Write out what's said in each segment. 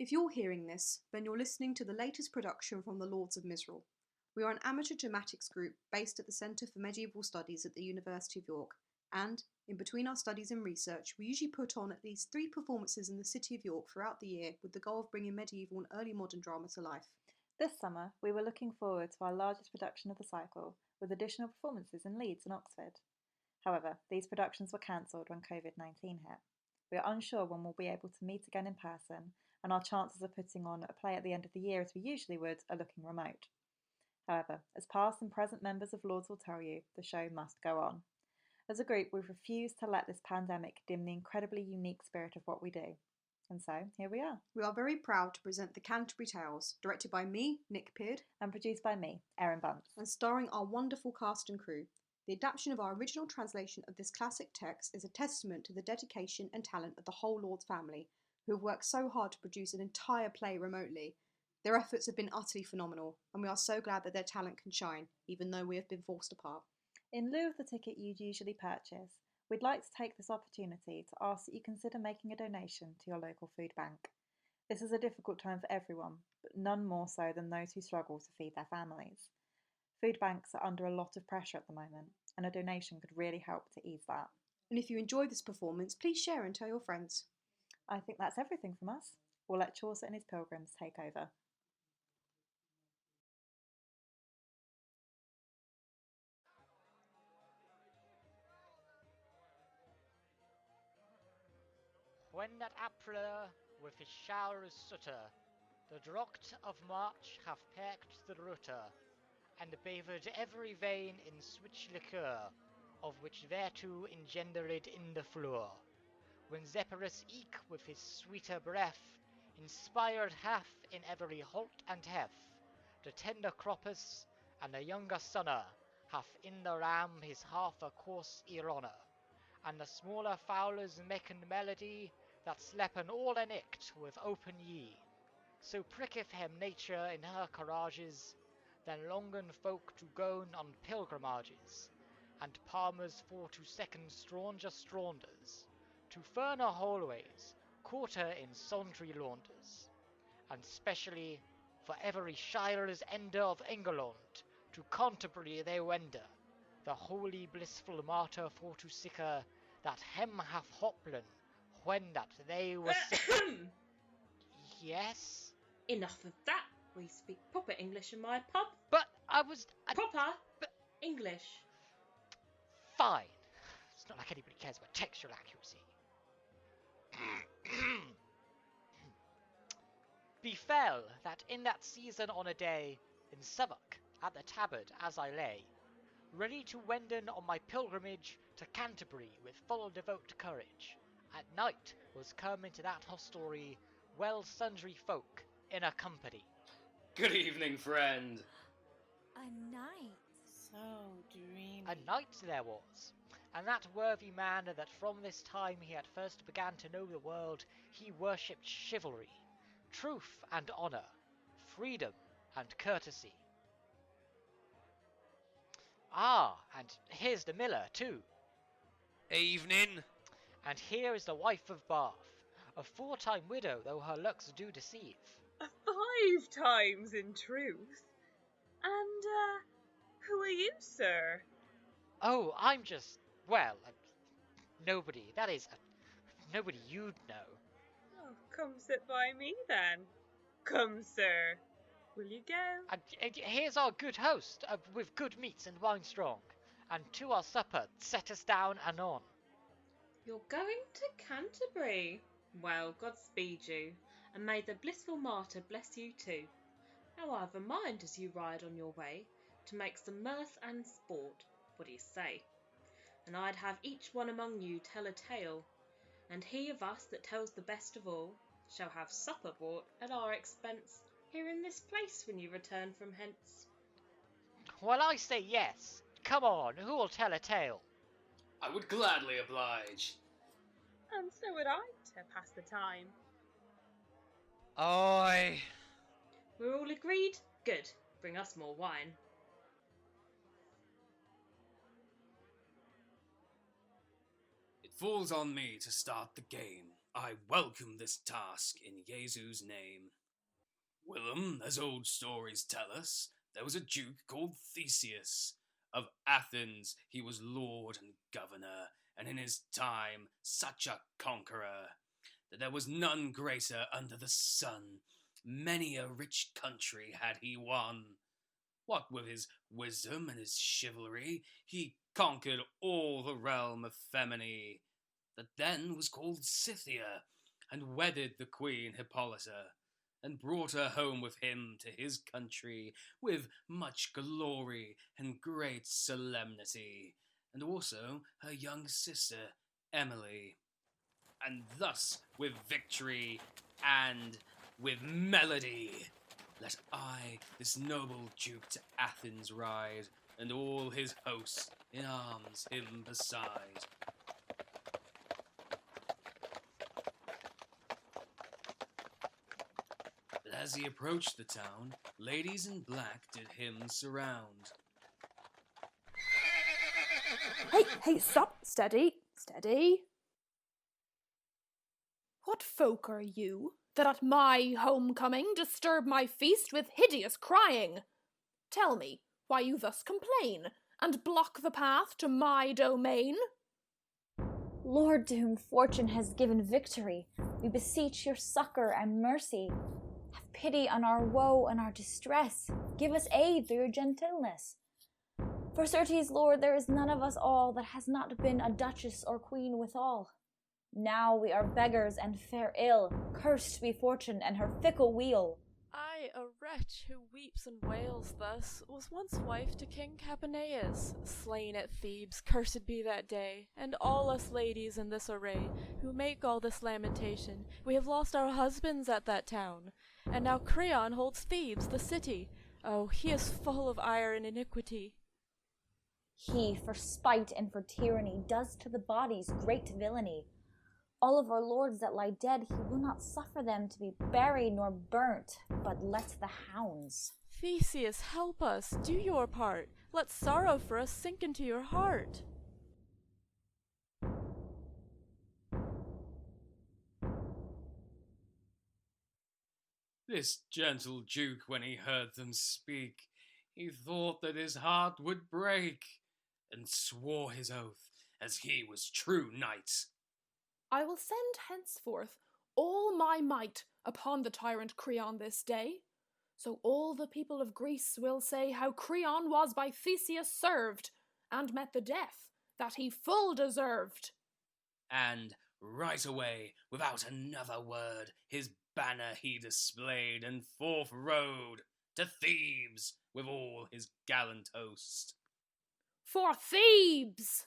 If you're hearing this, then you're listening to the latest production from the Lords of Misrule. We are an amateur dramatics group based at the Centre for Medieval Studies at the University of York, and, in between our studies and research, we usually put on at least 3 performances in the city of York throughout the year with the goal of bringing medieval and early modern drama to life. This summer, we were looking forward to our largest production of the cycle, with additional performances in Leeds and Oxford. However, these productions were cancelled when COVID-19 hit. We are unsure when we'll be able to meet again in person, and our chances of putting on a play at the end of the year as we usually would are looking remote. However, as past and present members of Lords will tell you, the show must go on. As a group, we've refused to let this pandemic dim the incredibly unique spirit of what we do. And so, here we are. We are very proud to present the Canterbury Tales, directed by me, Nick Peard, And produced by me, Erin Bunce. and starring our wonderful cast and crew. The adaptation of our original translation of this classic text is a testament to the dedication and talent of the whole Lords family, who have worked so hard to produce an entire play remotely. Their efforts have been utterly phenomenal, and we are so glad that their talent can shine, even though we have been forced apart. In lieu of the ticket you'd usually purchase, we'd like to take this opportunity to ask that you consider making a donation to your local food bank. This is a difficult time for everyone, but none more so than those who struggle to feed their families. Food banks are under a lot of pressure at the moment, and a donation could really help to ease that. And if you enjoy this performance, please share and tell your friends. I think that's everything from us. We'll let Chaucer and his pilgrims take over. When that April with his showers sutter, the drocht of March have pecked the rutter, and bavered every vein in switch liquor, of which thereto engendered in the floor. When Zephyrus eke with his sweeter breath inspired hath in every holt and hef, the tender croppus and the younger sonner hath in the ram his half a course erona, and the smaller fowlers making melody that slepen all enict with open ye. So pricketh him nature in her courages, then longen folk to goen on pilgrimages, and palmers for to second stranger straunders, to ferner hallways, quarter in sundry launders, and specially for every shire's ender of England, to Canterbury they wender, the holy blissful martyr for to sicker, that hem hath hoplin, when that they were sick. Yes? Enough of that. We speak proper English in my pub. But I was... Proper but- English. Fine. It's not like anybody cares about textual accuracy. Befell that in that season on a day, in Southwark, at the Tabard as I lay, ready to wenden on my pilgrimage to Canterbury with full devout courage, at night was come into that hostelry well sundry folk in a company. Good evening, friend. A night. So dreamy. A knight there was, and that worthy man that from this time he at first began to know the world, he worshipped chivalry, truth and honour, freedom and courtesy. Ah, and here's the miller too. Evening. And here is the wife of Bath, a 4-time widow, though her looks do deceive. 5 times in truth. And, who are you, sir? Oh, I'm just, well, nobody, that is, nobody you'd know. Oh, come sit by me then. Come, sir. Will you go? And here's our good host, with good meats and wine strong, and to our supper set us down anon. you're going to Canterbury. Well, God speed you, and may the blissful martyr bless you too. Now I've a mind as you ride on your way, to make some mirth and sport. What do you say? And I'd have each one among you tell a tale, and he of us that tells the best of all shall have supper bought at our expense here in this place when you return from hence. Well, I say yes. Come on, who'll tell a tale? I would gladly oblige. And so would I, to pass the time. Aye. We're all agreed? Good. Bring us more wine. It falls on me to start the game. I welcome this task in Jesu's name. Willem, as old stories tell us, there was a duke called Theseus. Of Athens he was lord and governor, and in his time such a conqueror, that there was none greater under the sun. Many a rich country had he won. What with his wisdom and his chivalry, he conquered all the realm of Femini, that then was called Scythia, and wedded the queen Hippolyta, and brought her home with him to his country with much glory and great solemnity, and also her young sister Emily. And thus with victory and with melody let I, this noble duke, to Athens ride, and all his host in arms him beside. But as he approached the town, ladies in black did him surround. Hey, stop! Steady! What folk are you, that at my homecoming disturb my feast with hideous crying? Tell me why you thus complain, and block the path to my domain? Lord, to whom fortune has given victory, we beseech your succor and mercy. Have pity on our woe and our distress. Give us aid through your gentleness. For certes, Lord, there is none of us all that has not been a duchess or queen withal. Now we are beggars and fare ill, cursed be fortune and her fickle wheel. I, a wretch who weeps and wails thus, was once wife to King Capaneus, slain at Thebes, cursed be that day, and all us ladies in this array, who make all this lamentation, we have lost our husbands at that town, and now Creon holds Thebes, the city. Oh, he is full of ire and iniquity. He, for spite and for tyranny, does to the bodies great villainy. All of our lords that lie dead, he will not suffer them to be buried nor burnt, but lets the hounds. Theseus, help us, do your part. Let sorrow for us sink into your heart. This gentle duke, when he heard them speak, he thought that his heart would break, and swore his oath, as he was true knight. I will send henceforth all my might upon the tyrant Creon this day, so all the people of Greece will say how Creon was by Theseus served, and met the death that he full deserved. And right away, without another word, his banner he displayed, and forth rode to Thebes with all his gallant host. For Thebes!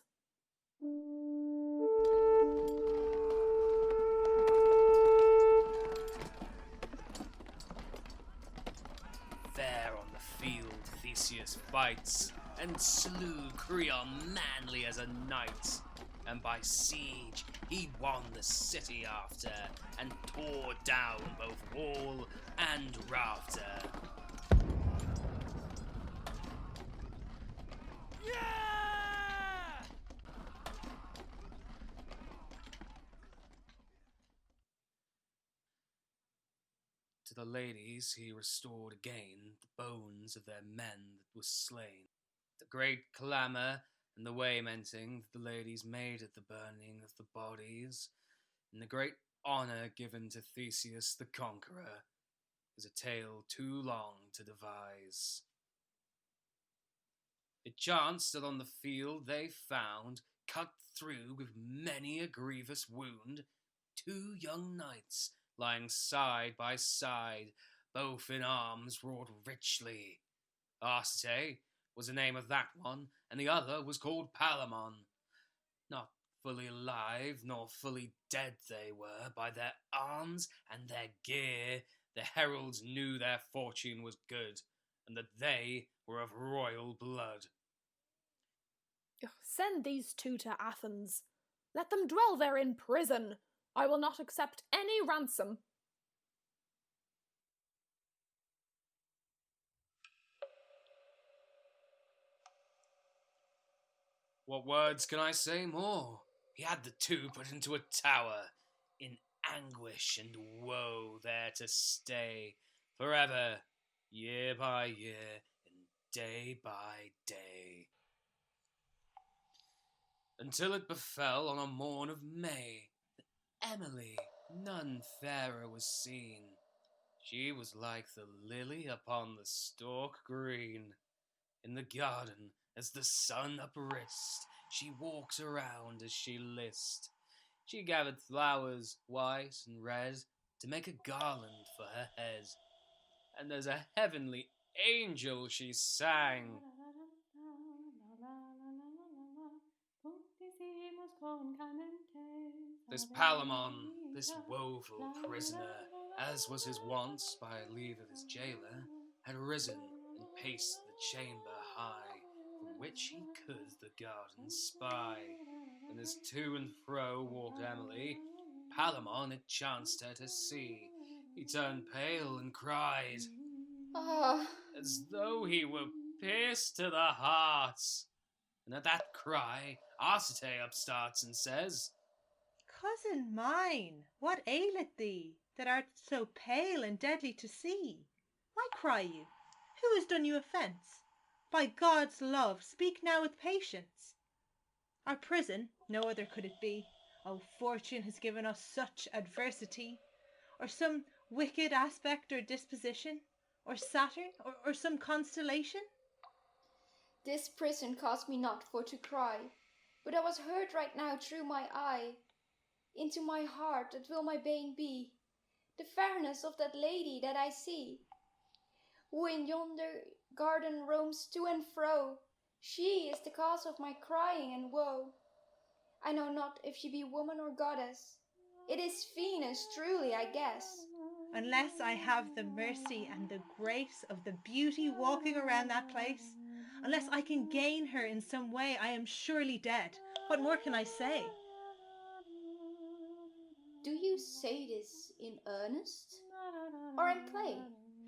There on the field Theseus fights, and slew Creon manly as a knight. And by siege he won the city after, and tore down both wall and rafter. Yeah! To the ladies he restored again the bones of their men that were slain. The great clamour and the lamenting that the ladies made at the burning of the bodies, and the great honour given to Theseus the conqueror, is a tale too long to devise. It chanced that on the field they found, cut through with many a grievous wound, 2 young knights lying side by side, both in arms wrought richly. Arcite was the name of that one, and the other was called Palamon. Not fully alive, nor fully dead they were. By their arms and their gear, the heralds knew their fortune was good, and that they were of royal blood. Send these 2 to Athens. Let them dwell there in prison. I will not accept any ransom. What words can I say more? He had the 2 put into a tower, in anguish and woe there to stay, forever, year by year, and day by day. Until it befell on a morn of May, that Emily, none fairer was seen. She was like the lily upon the stalk green. In the garden, as the sun uprist, she walks around as she list. She gathered flowers, white and red, to make a garland for her head. And as a heavenly angel she sang. This Palamon, this woeful prisoner, as was his wont by leave of his jailer, had risen and paced the chamber high, from which he could the garden spy. And as to and fro walked Emily, Palamon it chanced her to see. He turned pale and cried, as though he were pierced to the heart. And at that cry, Arcite upstarts and says, Cousin mine, what aileth thee, that art so pale and deadly to see? Why cry you? Who has done you offence? By God's love, speak now with patience. Our prison, no other could it be. O, fortune has given us such adversity, or some wicked aspect or disposition, or Saturn, or some constellation. This prison caused me not for to cry, but I was heard right now through my eye, into my heart that will my bane be, the fairness of that lady that I see, who in yonder garden roams to and fro. She is the cause of my crying and woe. I know not if she be woman or goddess. It is Venus, truly, I guess. Unless I have the mercy and the grace of the beauty walking around that place, unless I can gain her in some way, I am surely dead. What more can I say? Do you say this in earnest, or in play?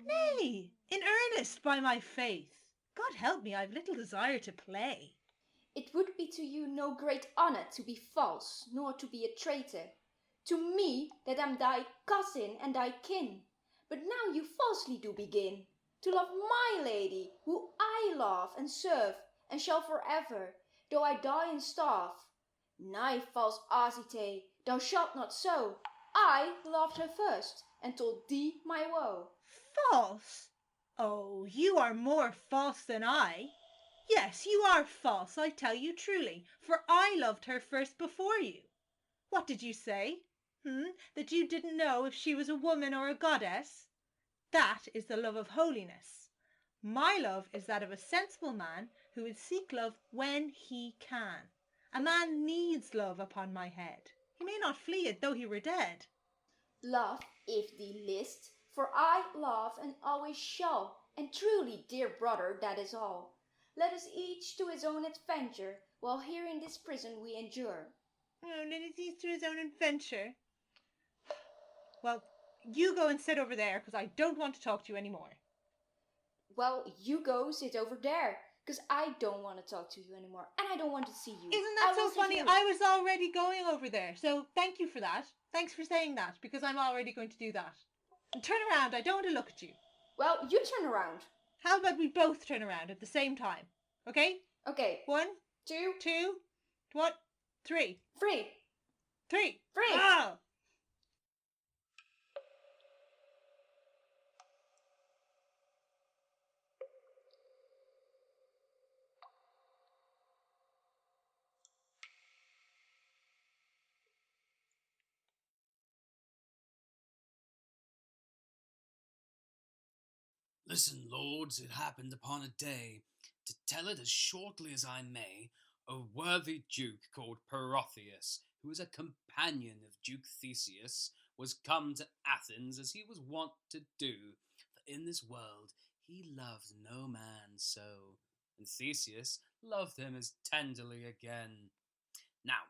Nay, in earnest, by my faith. God help me, I've little desire to play. It would be to you no great honour to be false, nor to be a traitor. To me, that am thy cousin and thy kin. But now you falsely do begin to love my lady, who I love and serve, and shall forever, though I die and starve. Nay, false Arcite, thou shalt not so. I loved her first, and told thee my woe. False? Oh, you are more false than I. Yes, you are false, I tell you truly, for I loved her first before you. What did you say? That you didn't know if she was a woman or a goddess? That is the love of holiness. My love is that of a sensible man who would seek love when he can. A man needs love upon my head. He may not flee it though he were dead. Love, if thee list, for I love and always shall, and truly, dear brother, that is all. Let us each to his own adventure, while here in this prison we endure. Oh, let us each to his own adventure. Well, you go and sit over there, because I don't want to talk to you anymore. Well, you go sit over there, because I don't want to talk to you anymore, and I don't want to see you. Isn't that so funny? I was already going over there, so thank you for that. Thanks for saying that, because I'm already going to do that. And turn around, I don't want to look at you. Well, you turn around. How about we both turn around at the same time? Okay? Okay. 1, 2, 3. 3. 3. Ah! Listen, lords, it happened upon a day, to tell it as shortly as I may, a worthy duke called Protheus, who was a companion of Duke Theseus, was come to Athens as he was wont to do, for in this world he loved no man so, and Theseus loved him as tenderly again. Now,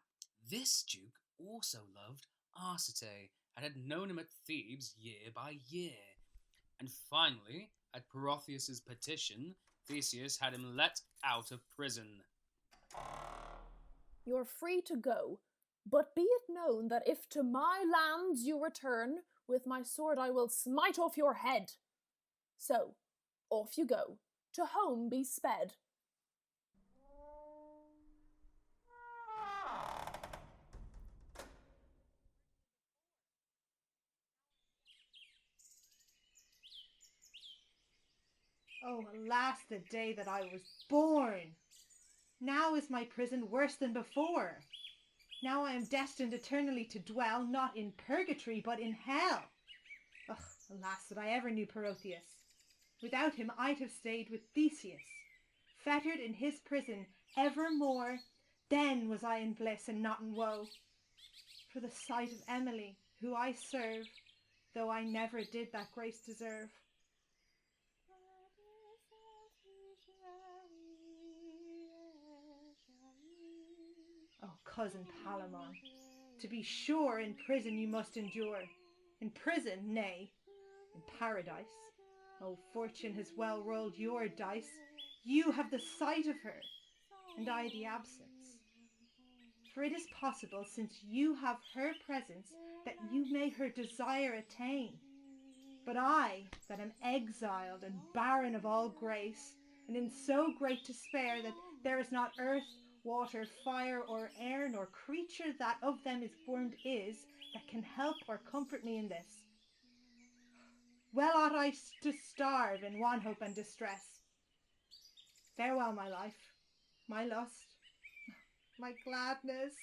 this duke also loved Arcite, and had known him at Thebes year by year, and finally, at Protheus's petition, Theseus had him let out of prison. You're free to go, But be it known that if to my lands you return, with my sword I will smite off your head. So, off you go, to home be sped. Oh, alas, the day that I was born! Now is my prison worse than before. Now I am destined eternally to dwell, not in purgatory, but in hell. Ugh, alas, that I ever knew Protheus. Without him I'd have stayed with Theseus, fettered in his prison evermore. Then was I in bliss and not in woe. For the sight of Emily, who I serve, though I never did that grace deserve. Oh, cousin Palamon, to be sure in prison you must endure. In prison, nay, in paradise. Oh, fortune has well rolled your dice. You have the sight of her, and I the absence. For it is possible, since you have her presence, that you may her desire attain. But I, that am exiled and barren of all grace, and in so great despair that there is not earth, water, fire, or air, nor creature that of them is formed that can help or comfort me in this. Well ought I to starve in wanhope and distress. Farewell, my life, my lust, my gladness.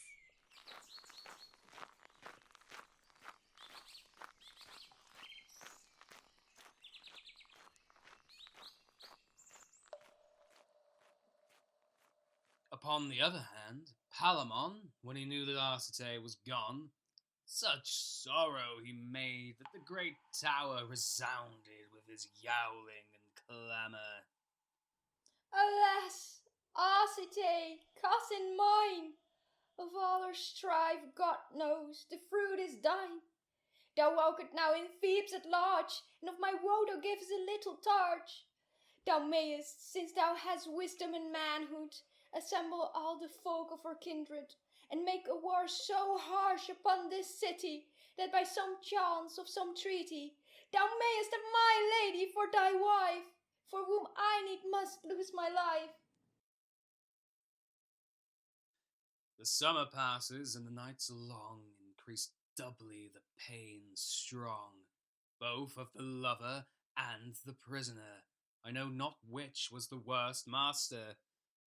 Upon the other hand, Palamon, when he knew that Arcite was gone, such sorrow he made that the great tower resounded with his yowling and clamour. Alas, Arcite, cousin mine, of all our strife, God knows, the fruit is thine. Thou walkest now in Thebes at large, and of my woe thou givest a little charge. Thou mayest, since thou hast wisdom and manhood, assemble all the folk of our kindred, and make a war so harsh upon this city, that by some chance of some treaty, thou mayest have my lady for thy wife, for whom I need must lose my life. The summer passes, and the nights are long, increase doubly the pain strong, both of the lover and the prisoner. I know not which was the worst master,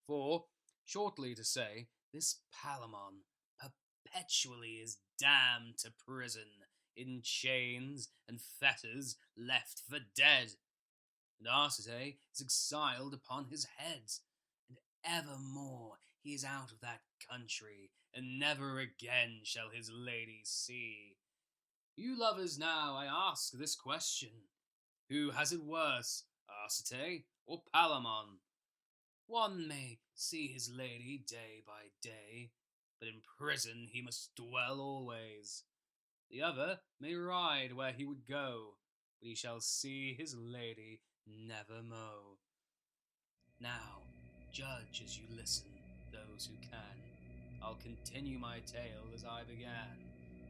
for, shortly to say, this Palamon perpetually is damned to prison, in chains and fetters left for dead, and Arcite is exiled upon his head, and evermore he is out of that country, and never again shall his lady see. You lovers now, I ask this question, who has it worse, Arcite or Palamon? One may see his lady day by day, but in prison he must dwell always. The other may ride where he would go, but he shall see his lady nevermore. Now, judge as you listen, those who can. I'll continue my tale as I began,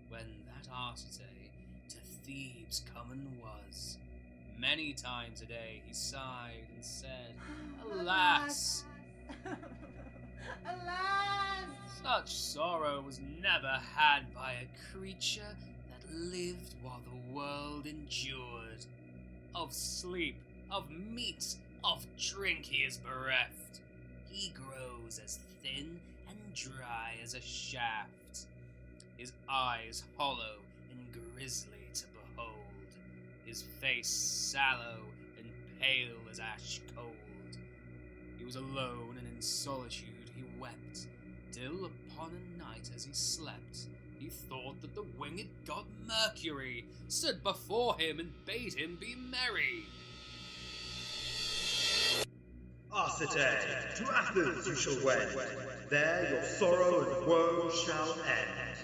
when that Arcite to Thebes comen was. Many times a day he sighed and said, Alas! Alas! Such sorrow was never had by a creature that lived while the world endured. Of sleep, of meat, of drink he is bereft. He grows as thin and dry as a shaft, his eyes hollow and grisly to behold, his face sallow and pale as ash cold. He was alone, and in solitude he wept, till upon a night as he slept, he thought that the winged god Mercury stood before him and bade him be merry. Arcite, to Athens you shall wend, there your sorrow and woe shall end.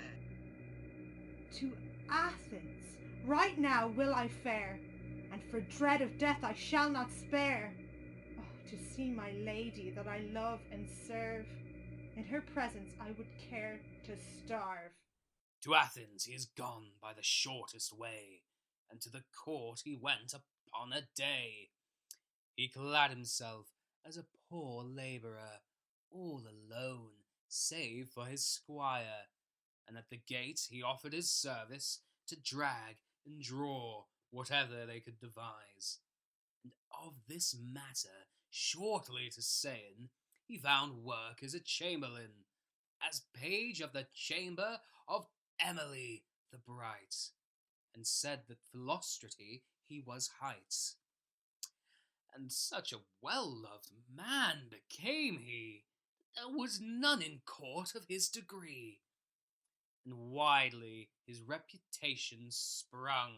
To Athens, right now will I fare, and for dread of death I shall not spare. Oh, to see my lady that I love and serve, in her presence I would care to starve. To Athens he is gone by the shortest way, and to the court he went upon a day. He clad himself as a poor labourer, all alone, save for his squire, and at the gate he offered his service to drag and draw whatever they could devise. And of this matter, shortly to sayin, he found work as a chamberlain, as page of the chamber of Emily the bright, and said that Philostrate he was hight. And such a well-loved man became he, that there was none in court of his degree. And widely his reputation sprung,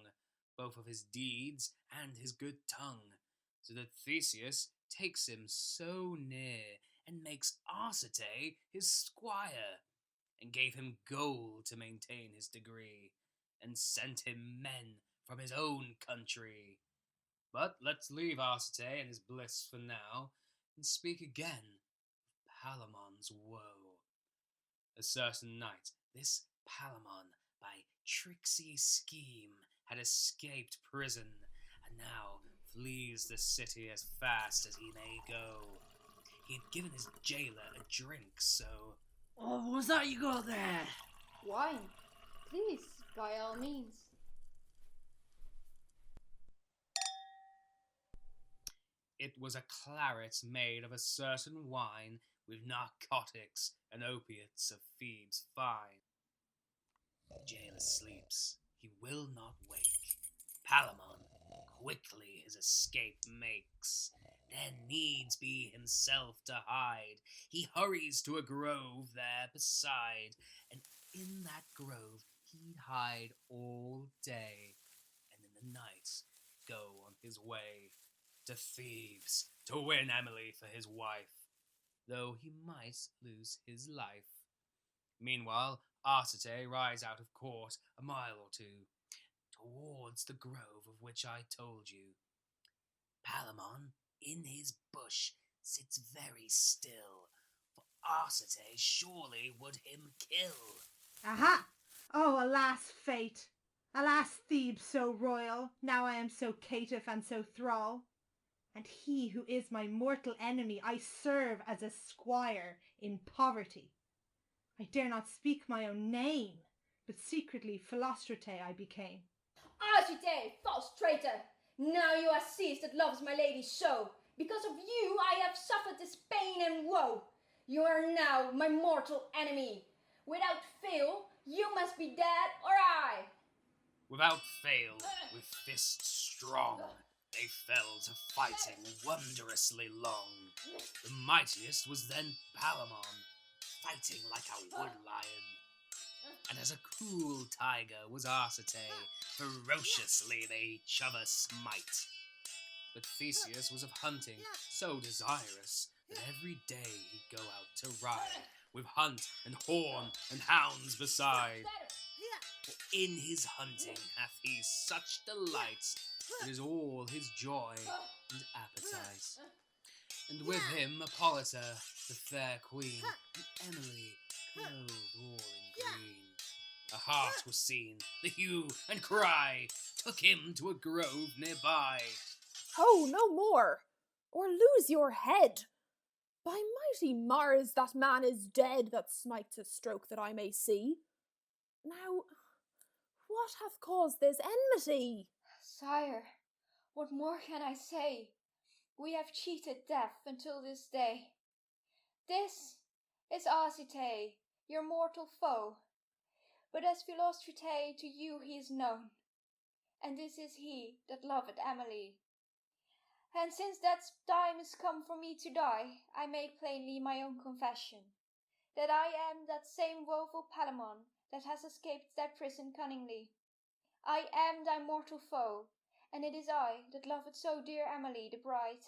both of his deeds and his good tongue, so that Theseus takes him so near, and makes Arcite his squire, and gave him gold to maintain his degree, and sent him men from his own country. But let's leave Arcite and his bliss for now, and speak again of Palamon's woe. A certain night, this Palamon, by tricksy scheme, had escaped prison, and now flees the city as fast as he may go. He had given his jailer a drink, so... Oh, was that you got there? Wine. Please, by all means. It was a claret made of a certain wine, with narcotics and opiates of Thebes fine. The jailer sleeps, he will not wake. Palamon quickly his escape makes. There needs be himself to hide. He hurries to a grove there beside, and in that grove he'd hide all day, and in the night go on his way to Thebes to win Emily for his wife, though he might lose his life. Meanwhile, Arcite rides out of court a mile or two, towards the grove of which I told you. Palamon, in his bush, sits very still, for Arcite surely would him kill. Aha! Oh, alas, fate! Alas, Thebes so royal, now I am so caitiff and so thrall. And he who is my mortal enemy I serve as a squire in poverty. I dare not speak my own name, but secretly Philostrate I became. Arcite, false traitor! Now you are seized that loves my lady so. Because of you I have suffered this pain and woe. You are now my mortal enemy. Without fail, you must be dead or I. Without fail, with fists strong, they fell to fighting wondrously long. The mightiest was then Palamon, fighting like a wood lion. And as a cruel tiger was Arcite, ferociously they each other smite. But Theseus was of hunting so desirous, that every day he'd go out to ride, with hunt and horn and hounds beside. For in his hunting hath he such delight, it is all his joy and appetite. And with him Hippolyta, the fair queen, and Emily, clothed all in green. A hart was seen, the hue and cry took him to a grove nearby. Oh, no more, or lose your head. By mighty Mars, that man is dead that smites a stroke that I may see. Now, what hath caused this enmity? Sire, what more can I say? We have cheated death until this day. This is Arcite, your mortal foe. But as Philostrate to you he is known, and this is he that loveth Emily. And since that time is come for me to die, I make plainly my own confession, that I am that same woeful Palamon that has escaped thy prison cunningly. I am thy mortal foe, and it is I that loveth so dear Emily the bride,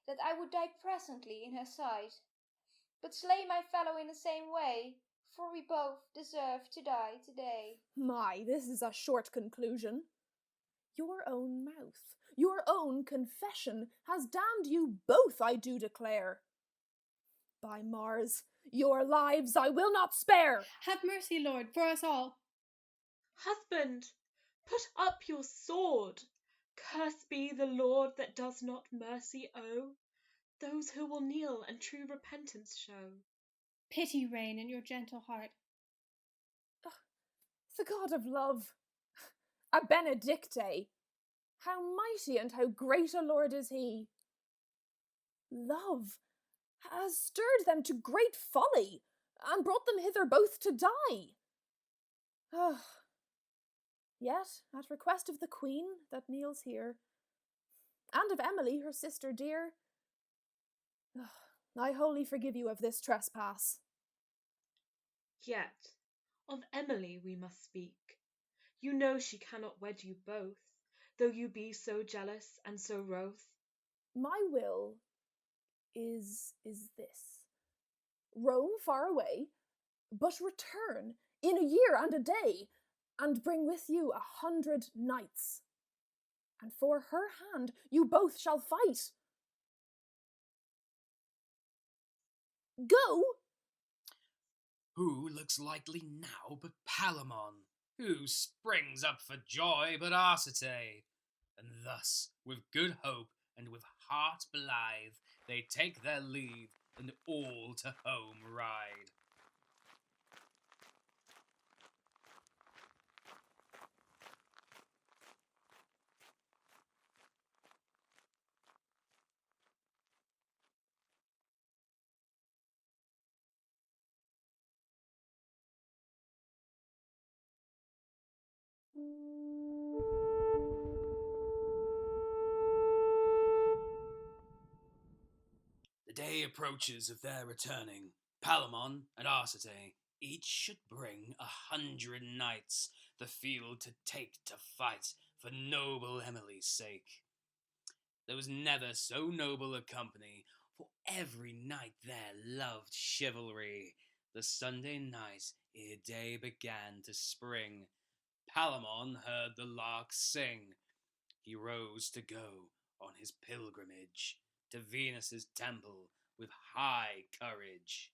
that I would die presently in her sight, but slay my fellow in the same way, for we both deserve to die today. My, this is a short conclusion. Your own mouth, your own confession, has damned you both, I do declare. By Mars, your lives I will not spare! Have mercy, Lord, for us all. Husband, put up your sword. Cursed be the Lord that does not mercy owe those who will kneel and true repentance show. Pity reign in your gentle heart. The god of love, a Benedicte, how mighty and how great a lord is he! Love has stirred them to great folly, and brought them hither both to die. Yet, at request of the queen that kneels here, and of Emily, her sister dear, I wholly forgive you of this trespass. Yet, of Emily we must speak. You know she cannot wed you both, though you be so jealous and so wroth. My will is this. Roam far away, but return in a year and a day, and bring with you 100 knights. And for her hand you both shall fight. Go! Who looks likely now but Palamon? Who springs up for joy but Arcite? And thus, with good hope and with heart blithe, they take their leave and all to home ride. The day approaches of their returning. Palamon and Arcite each should bring 100 knights, the field to take to fight for noble Emily's sake. There was never so noble a company, for every knight there loved chivalry. The Sunday night, ere day began to spring, Palamon heard the lark sing. He rose to go on his pilgrimage to Venus's temple with high courage.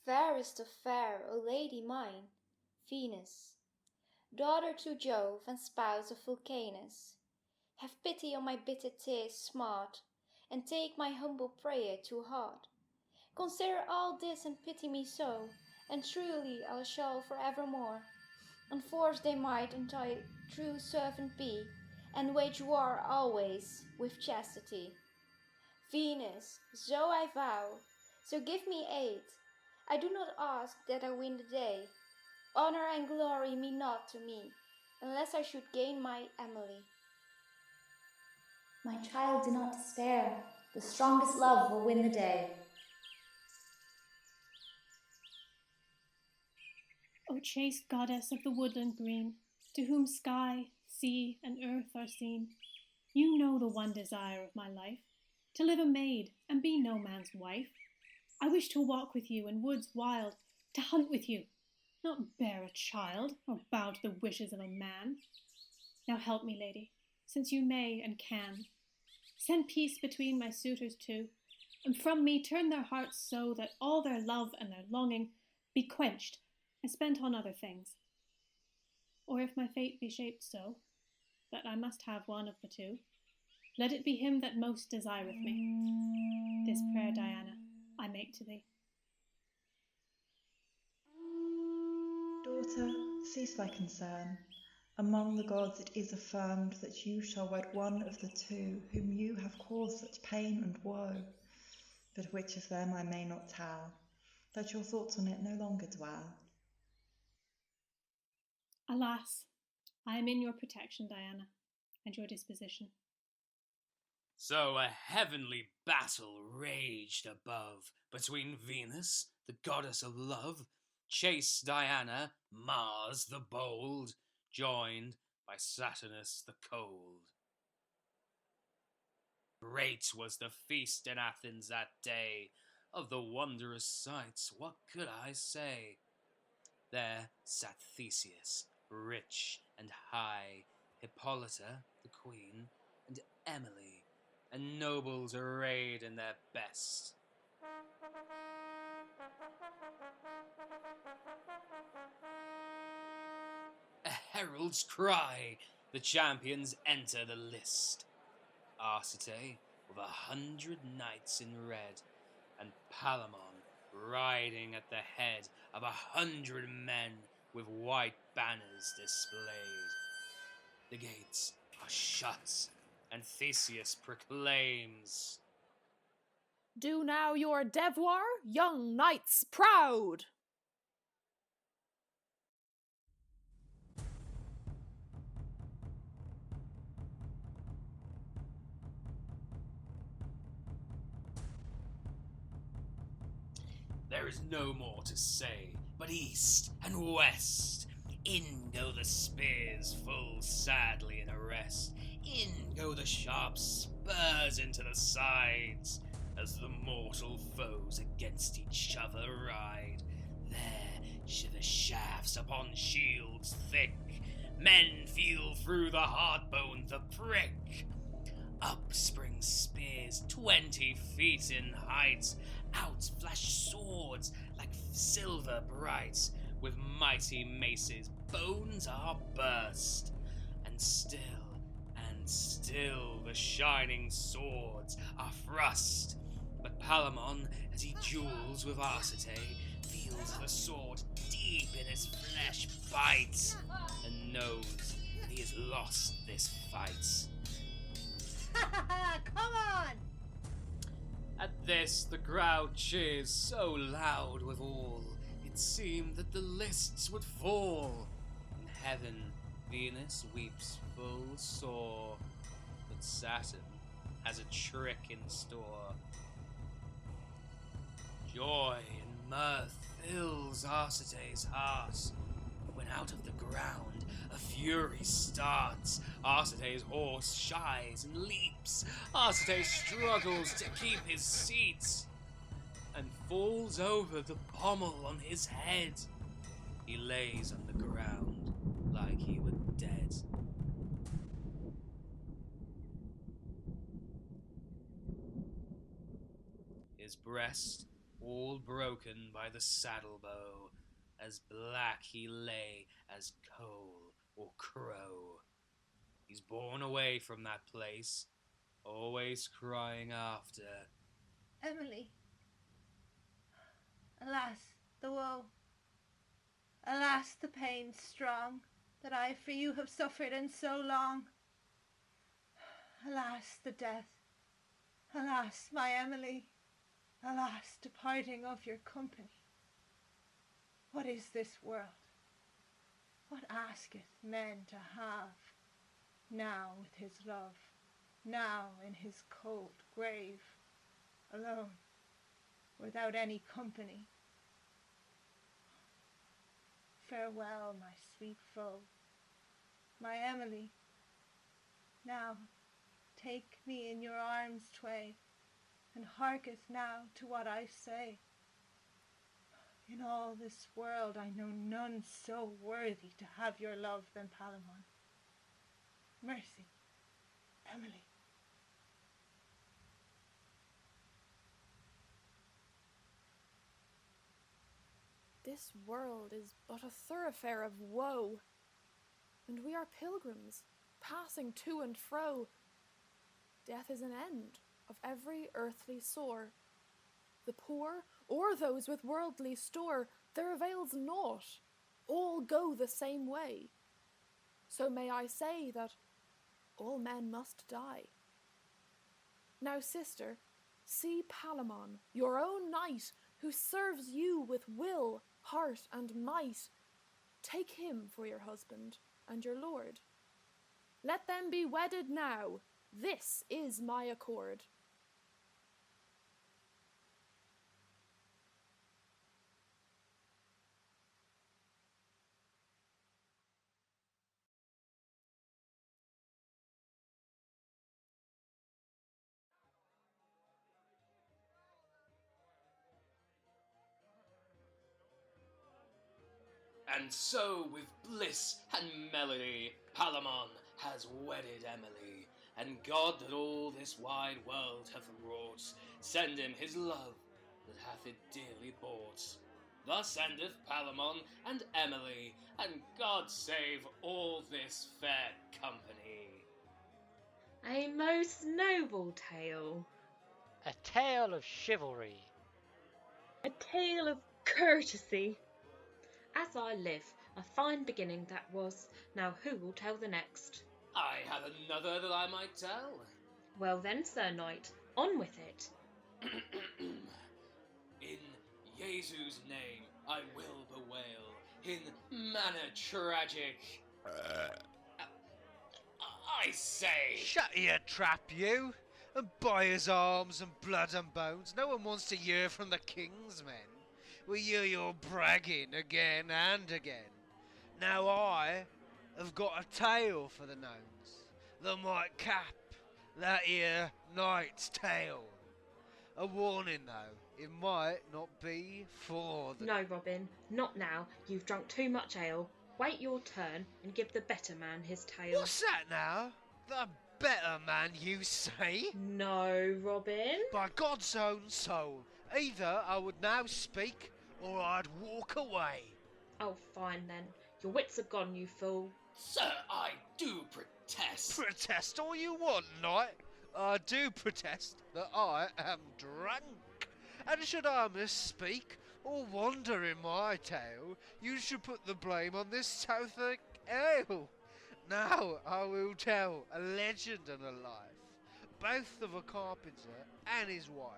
Fairest of fair, O lady mine, Venus, daughter to Jove and spouse of Vulcanus, have pity on my bitter tears smart, and take my humble prayer to heart. Consider all this and pity me so, and truly I shall for evermore enforce thy might and thy true servant be, and wage war always with chastity. Venus, so I vow, so give me aid. I do not ask that I win the day. Honor and glory mean naught to me, unless I should gain my Emily. My child, do not despair. The strongest love will win the day. O chaste goddess of the woodland green, to whom sky, sea, and earth are seen, you know the one desire of my life, to live a maid and be no man's wife. I wish to walk with you in woods wild, to hunt with you, not bear a child or bow to the wishes of a man. Now help me, lady, since you may and can. Send peace between my suitors two, and from me turn their hearts so that all their love and their longing be quenched and spent on other things. Or if my fate be shaped so, that I must have one of the two, let it be him that most desireth me. This prayer, Diana, I make to thee. Daughter, cease thy concern. Among the gods it is affirmed that you shall wed one of the two whom you have caused such pain and woe. But which of them I may not tell, that your thoughts on it no longer dwell. Alas, I am in your protection, Diana, and your disposition. So a heavenly battle raged above between Venus, the goddess of love, chaste Diana, Mars the bold, joined by Saturnus the cold. Great was the feast in Athens that day. Of the wondrous sights, what could I say? There sat Theseus, rich and high, Hippolyta, the queen, and Emily, and nobles arrayed in their best. A herald's cry, the champions enter the list. Arcite with 100 knights in red, and Palamon riding at the head of 100 men with white banners displayed. The gates are shut, and Theseus proclaims, Do now your devoir, young knights proud! There is no more to say, but east and west. In go the spears full sadly in arrest. In go the sharp spurs into the sides, as the mortal foes against each other ride. There shiver shafts upon shields thick. Men feel through the hard bone the prick. Up spring spears 20 feet in height. Out flash swords like silver bright. With mighty maces bones are burst. And still the shining swords are thrust. But Palamon, as he duels with Arcite, feels the sword deep in his flesh bite, and knows that he has lost this fight. Come on! At this, the crowd cheers so loud withal, it seemed that the lists would fall. In heaven, Venus weeps full sore, but Saturn has a trick in store. Joy and mirth fills Arcite's heart, when out of the ground a fury starts. Arcite's horse shies and leaps. Arcite struggles to keep his seat, and falls over the pommel on his head. He lays on the ground like he were dead. His breast all broken by the saddle bow, as black he lay as coal or crow. He's borne away from that place, always crying after, Emily. Alas, the woe. Alas, the pain strong that I for you have suffered in so long. Alas, the death. Alas, my Emily. Alas, departing of your company. What is this world? What asketh men to have? Now with his love, now in his cold grave, alone, without any company. Farewell, my sweet foe, my Emily. Now take me in your arms tway, and hearketh now to what I say. In all this world I know none so worthy to have your love than Palamon. Mercy, Emily. This world is but a thoroughfare of woe, and we are pilgrims, passing to and fro. Death is an end of every earthly sore. The poor, or those with worldly store, there avails naught. All go the same way. So may I say that all men must die. Now, sister, see Palamon, your own knight, who serves you with will, heart, and might. Take him for your husband and your lord. Let them be wedded now. This is my accord. And so with bliss and melody, Palamon has wedded Emily, and God that all this wide world hath wrought, send him his love that hath it dearly bought. Thus endeth Palamon and Emily, and God save all this fair company. A most noble tale. A tale of chivalry. A tale of courtesy. As I live, a fine beginning that was. Now who will tell the next? I have another that I might tell. Well then, Sir Knight, on with it. In Jesu's name I will bewail, in manner tragic. I say... Shut your trap, you! And by his arms and blood and bones, no one wants to hear from the king's men. We hear your bragging again and again. Now I have got a tale for the gnomes that might cap that here knight's tale. A warning though, it might not be for the... No, Robin, not now. You've drunk too much ale. Wait your turn and give the better man his tale. What's that now? The better man, you say? No, Robin. By God's own soul, either I would now speak or I'd walk away. Oh, fine then. Your wits are gone, you fool. Sir, I do protest. Protest all you want, knight. I do protest that I am drunk. And should I misspeak or wander in my tale, you should put the blame on this Southwark ale. Now I will tell a legend and a life, both of a carpenter and his wife,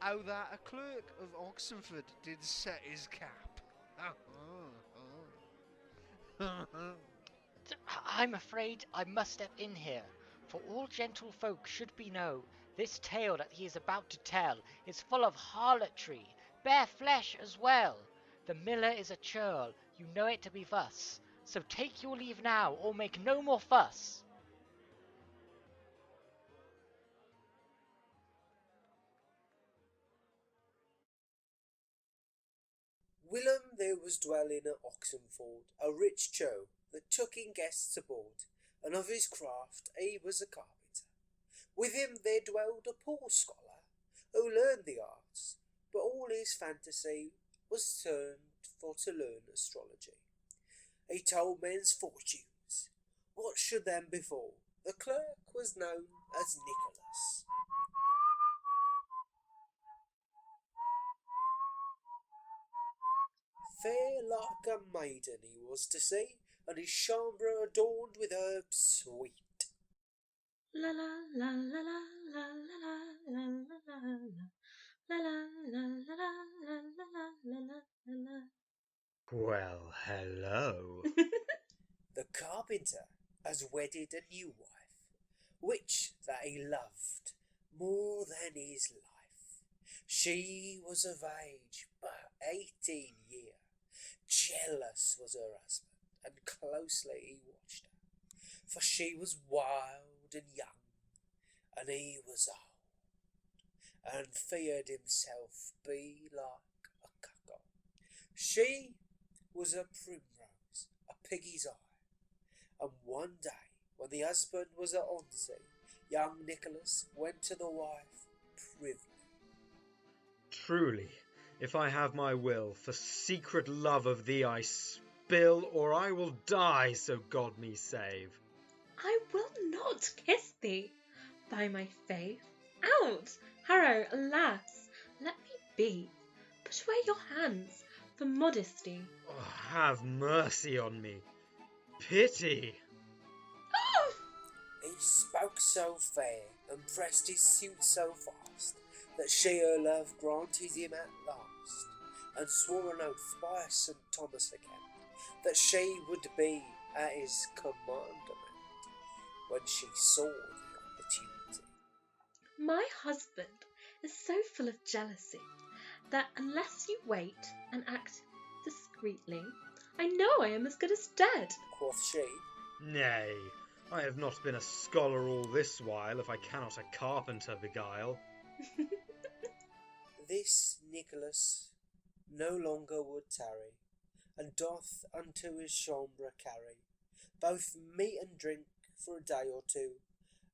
how that a clerk of Oxenford did set his cap. I'm afraid I must step in here, for all gentle folk should be know, this tale that he is about to tell is full of harlotry, bare flesh as well. The miller is a churl, you know it to be thus, so take your leave now, or make no more fuss. Whilom there was dwelling at Oxenford a rich churl that took in guests aboard, and of his craft he was a carpenter. With him there dwelled a poor scholar, who learned the arts, but all his fantasy was turned for to learn astrology. He told men's fortunes. What should then befall? The clerk was known as Nicholas. Fair like a maiden he was to see, and his chambre adorned with herbs sweet. La la la la la la la la la la la la la la la. Well, hello. The carpenter has wedded a new wife, which that he loved more than his life. She was of age but 18 year. Jealous was her husband, and closely he watched her, for she was wild and young, and he was old, and feared himself be like a cuckold. She was a primrose, a piggy's eye, and one day, when the husband was at Onsey, young Nicholas went to the wife privily. Truly, if I have my will, for secret love of thee I spill, or I will die, so God me save. I will not kiss thee, by my faith. Out, Harrow, alas, let me be. Put away your hands, for modesty. Oh, have mercy on me. Pity. Oh! He spoke so fair, and pressed his suit so fast, that she her love granted him at last, and swore an oath by St. Thomas the Count, that she would be at his commandment, when she saw the opportunity. My husband is so full of jealousy, that unless you wait and act discreetly, I know I am as good as dead, quoth she. Nay, I have not been a scholar all this while, if I cannot a carpenter beguile. This Nicholas no longer would tarry, and doth unto his chambre carry both meat and drink for a day or two,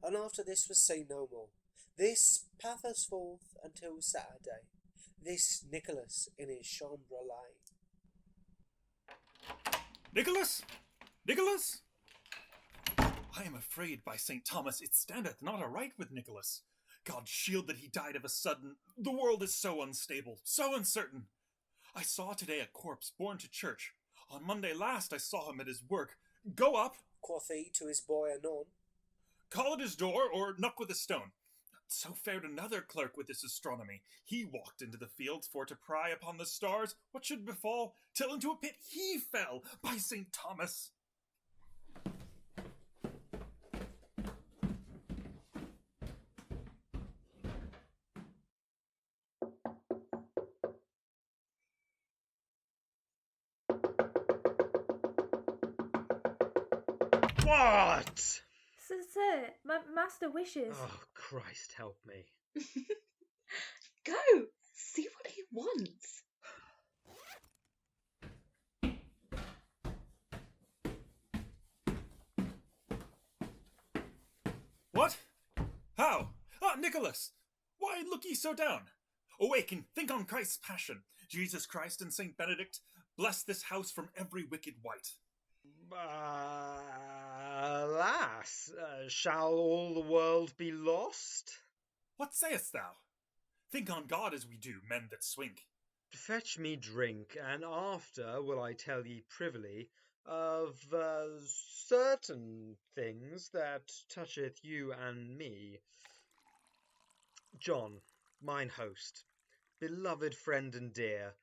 and after this was seen no more. This path us forth until Saturday. This Nicholas in his chambre lay. Nicholas! Nicholas! I am afraid by St. Thomas it standeth not aright with Nicholas. God shield that he died of a sudden. The world is so unstable, so uncertain. I saw today a corpse borne to church. On Monday last I saw him at his work. Go up, quoth he to his boy anon. Call at his door, or knock with a stone. So fared another clerk with his astronomy. He walked into the fields for to pry upon the stars what should befall, till into a pit he fell, by St. Thomas. What? Sir, my master wishes. Oh, Christ help me. Go! See what he wants. What? How? Ah, Nicholas! Why look ye so down? Awake and think on Christ's passion. Jesus Christ and Saint Benedict, bless this house from every wicked wight. Alas, shall all the world be lost? What sayest thou? Think on God as we do, men that swink. Fetch me drink, and after will I tell ye privily of certain things that toucheth you and me. John, mine host, beloved friend and dear,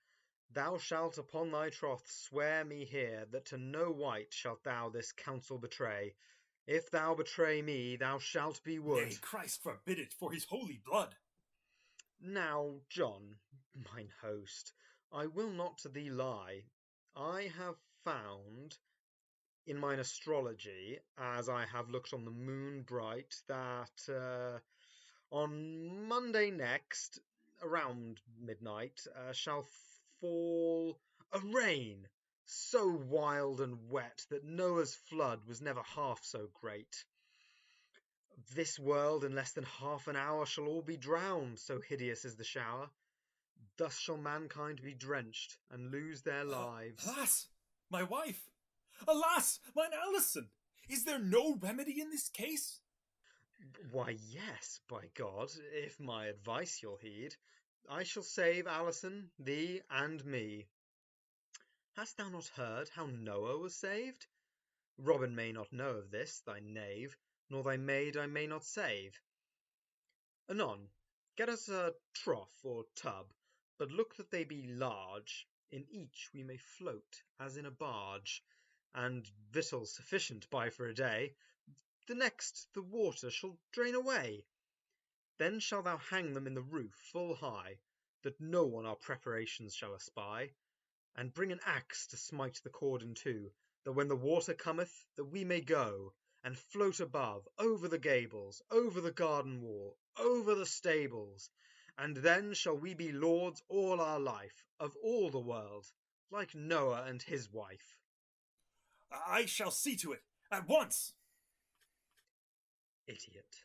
thou shalt upon thy troth swear me here that to no wight shalt thou this counsel betray. If thou betray me, thou shalt be wood. Nay, Christ forbid it, for his holy blood. Now, John, mine host, I will not to thee lie. I have found in mine astrology, as I have looked on the moon bright, that on Monday next, around midnight, shall fall a rain so wild and wet that Noah's flood was never half so great. This world in less than half an hour shall all be drowned, so hideous is the shower. Thus shall mankind be drenched and lose their lives. Alas, my wife! Alas, mine Alison! Is there no remedy in this case? Why, yes, by God, if my advice you'll heed. I shall save Alison, thee, and me. Hast thou not heard how Noah was saved? Robin may not know of this, thy knave, nor thy maid I may not save. Anon, get us a trough or tub, but look that they be large. In each we may float, as in a barge, and victuals sufficient buy for a day. The next the water shall drain away. Then shalt thou hang them in the roof full high, that no one our preparations shall espy, and bring an axe to smite the cord in two, that when the water cometh, that we may go, and float above, over the gables, over the garden wall, over the stables, and then shall we be lords all our life, of all the world, like Noah and his wife. I shall see to it, at once! Idiot.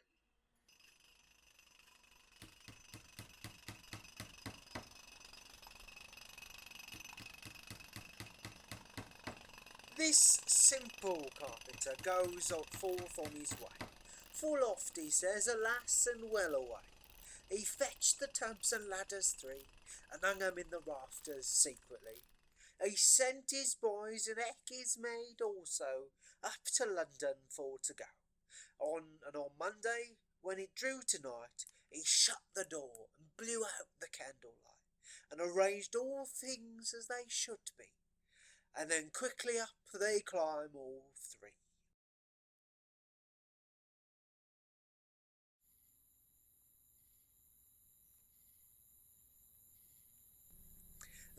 This simple carpenter goes forth on his way. Full oft he says, alas and well away. He fetched the tubs and ladders three, and hung 'em in the rafters secretly. He sent his boys and his maid also up to London for to go. On Monday, when it drew to night, he shut the door and blew out the candlelight, and arranged all things as they should be. And then quickly up they climb all three.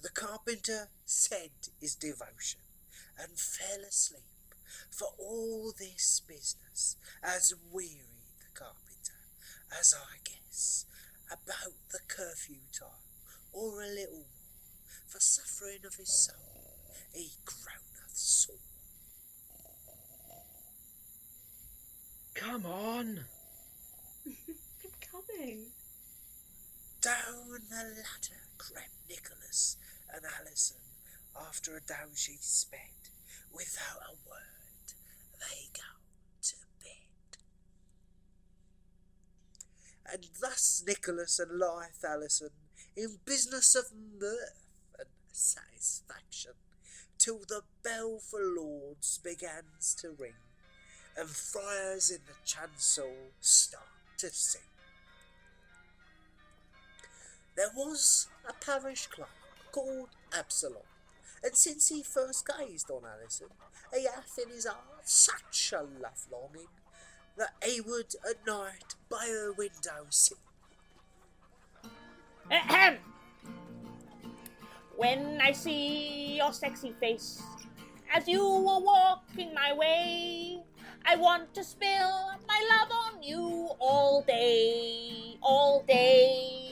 The carpenter said his devotion and fell asleep, for all this business has wearied the carpenter, as I guess, about the curfew time, or a little more, for suffering of his soul he groaneth sore. Come on, coming. Down the ladder crept Nicholas and Alison after a down she sped. Without a word, they go to bed. And thus Nicholas and lithe Alison, in business of mirth and satisfaction, till the bell for lords begins to ring, and friars in the chancel start to sing. There was a parish clerk called Absalom, and since he first gazed on Alison, he hath in his heart such a love longing, that he would at night by her window sit. Ahem! When I see your sexy face, as you were walking my way, I want to spill my love on you all day, all day.